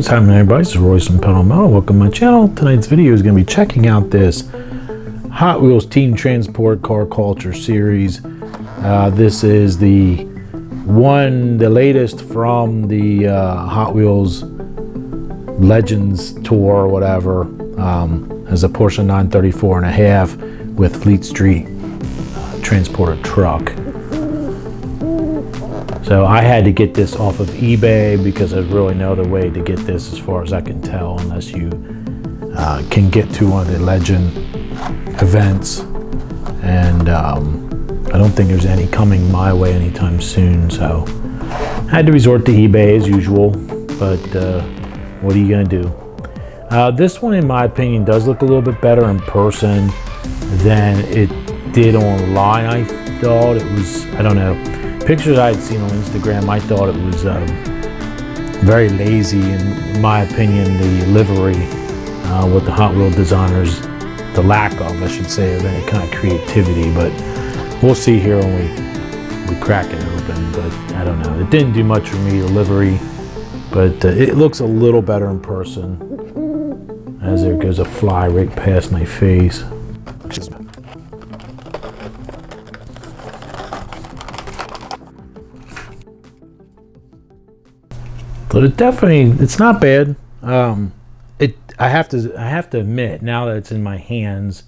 What's happening, everybody? This is Royce from Pedal Metal. Welcome to my channel. Tonight's video is going to be checking out this Hot Wheels Team Transport Car Culture series. This is the latest from the Hot Wheels Legends Tour or whatever, as a Porsche 934.5 with Fleet Street transporter truck. So I had to get this off of eBay because there's really no other way to get this, as far as I can tell, unless you can get to one of the Legend events. And I don't think there's any coming my way anytime soon. So I had to resort to eBay as usual. But what are you gonna do? This one, in my opinion, does look a little bit better in person than it did online. I thought it was, I don't know. Pictures I had seen on Instagram, I thought it was very lazy, in my opinion. The livery with the Hot Wheel designers, the lack of, I should say, of any kind of creativity. But we'll see here when we crack it open. But I don't know, it didn't do much for me, the livery, but it looks a little better in person. As there goes a fly right past my face. So it's not bad. I have to admit, now that it's in my hands,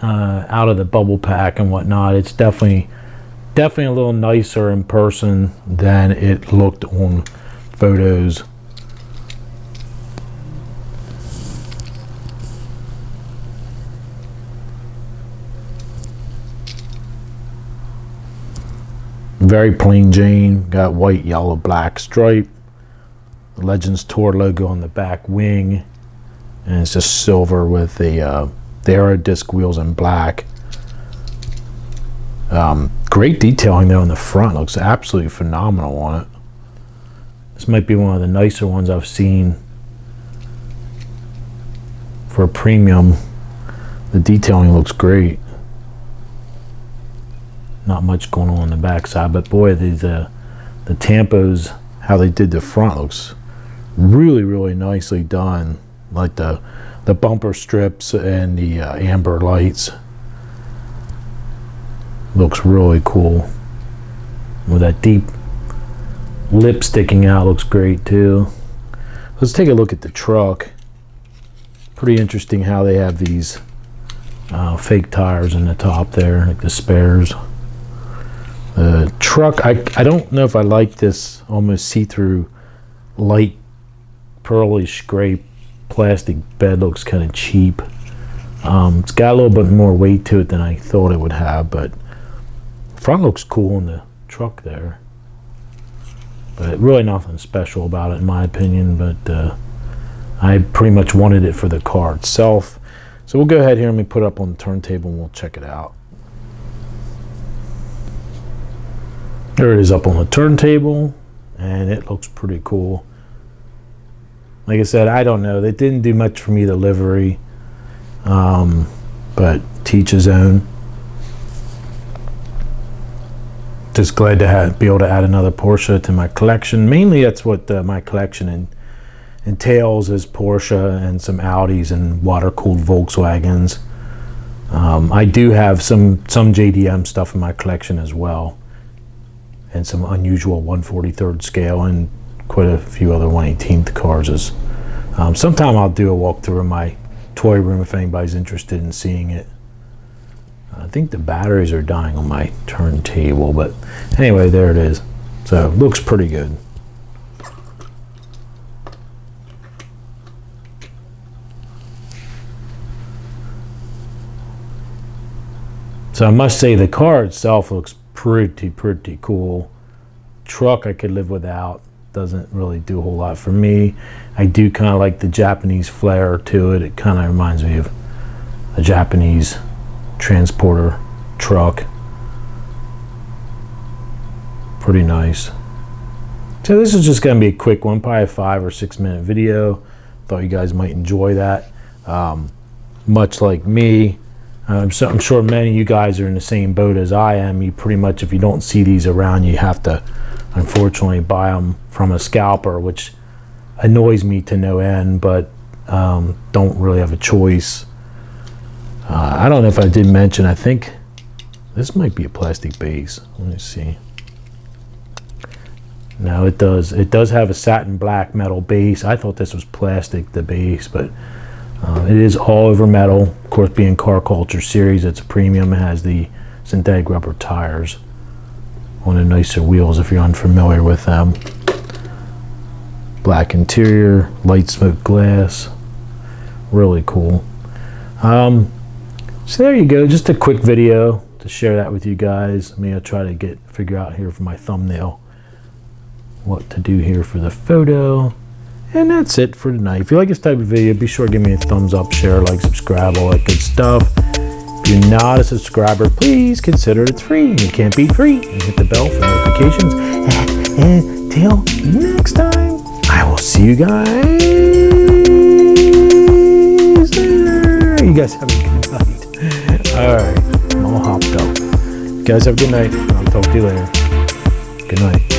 out of the bubble pack and whatnot, it's definitely a little nicer in person than it looked on photos. Very plain Jane, got white, yellow, black stripe. The Legends Tour logo on the back wing, and it's just silver with the Aero disc wheels in black. Great detailing there on the front, looks absolutely phenomenal on it. This might be one of the nicer ones I've seen for a premium. The detailing looks great. Not much going on the back side, but boy, the tampos, how they did the front, looks really nicely done. Like the bumper strips and the amber lights, looks really cool. With that deep lip sticking out, looks great too. Let's take a look at the truck. Pretty interesting how they have these fake tires in the top there, like the spares. The truck, I don't know if I like this almost see-through light pearlish gray plastic bed. Looks kind of cheap. It's got a little bit more weight to it than I thought it would have, but front looks cool in the truck there. But really nothing special about it in my opinion, but I pretty much wanted it for the car itself. So we'll go ahead here and we put it up on the turntable and we'll check it out. There it is up on the turntable, and it looks pretty cool. Like I said, I don't know. They didn't do much for me, the livery, but teach his own. Just glad to be able to add another Porsche to my collection. Mainly that's what my collection entails, is Porsche and some Audis and water-cooled Volkswagens. I do have some JDM stuff in my collection as well, and some unusual 1/43rd scale, and quite a few other 1/18th cars. Sometime I'll do a walkthrough of my toy room if anybody's interested in seeing it. I think the batteries are dying on my turntable, but anyway, there it is. So it looks pretty good. So I must say the car itself looks pretty cool. Truck I could live without. Doesn't really do a whole lot for me. I do kind of like the Japanese flair to it. It kind of reminds me of a Japanese transporter truck. Pretty nice. So this is just going to be a quick one, probably a 5 or 6 minute video. Thought you guys might enjoy that. Much like me, I'm sure many of you guys are in the same boat as I am. You pretty much, if you don't see these around, you have to unfortunately buy them from a scalper, which annoys me to no end, but don't really have a choice. I don't know if I did mention, I think this might be a plastic base. Let me see. No, it does have a satin black metal base. I thought this was plastic, the base, but it is all over metal. Of course, being Car Culture Series, it's a premium. It has the synthetic rubber tires on the nicer wheels if you're unfamiliar with them. Black interior, light smoke glass, really cool. So there you go, just a quick video to share that with you guys. I mean, I'll try to figure out here for my thumbnail what to do here for the photo. And that's it for tonight. If you like this type of video, be sure to give me a thumbs up, share, like, subscribe, all that good stuff. If you're not a subscriber, please consider it's free. You can't beat free. And hit the bell for notifications. And until next time, I will see you guys later. You guys have a good night. All right, I'm all hopped up. You guys have a good night. I'll talk to you later. Good night.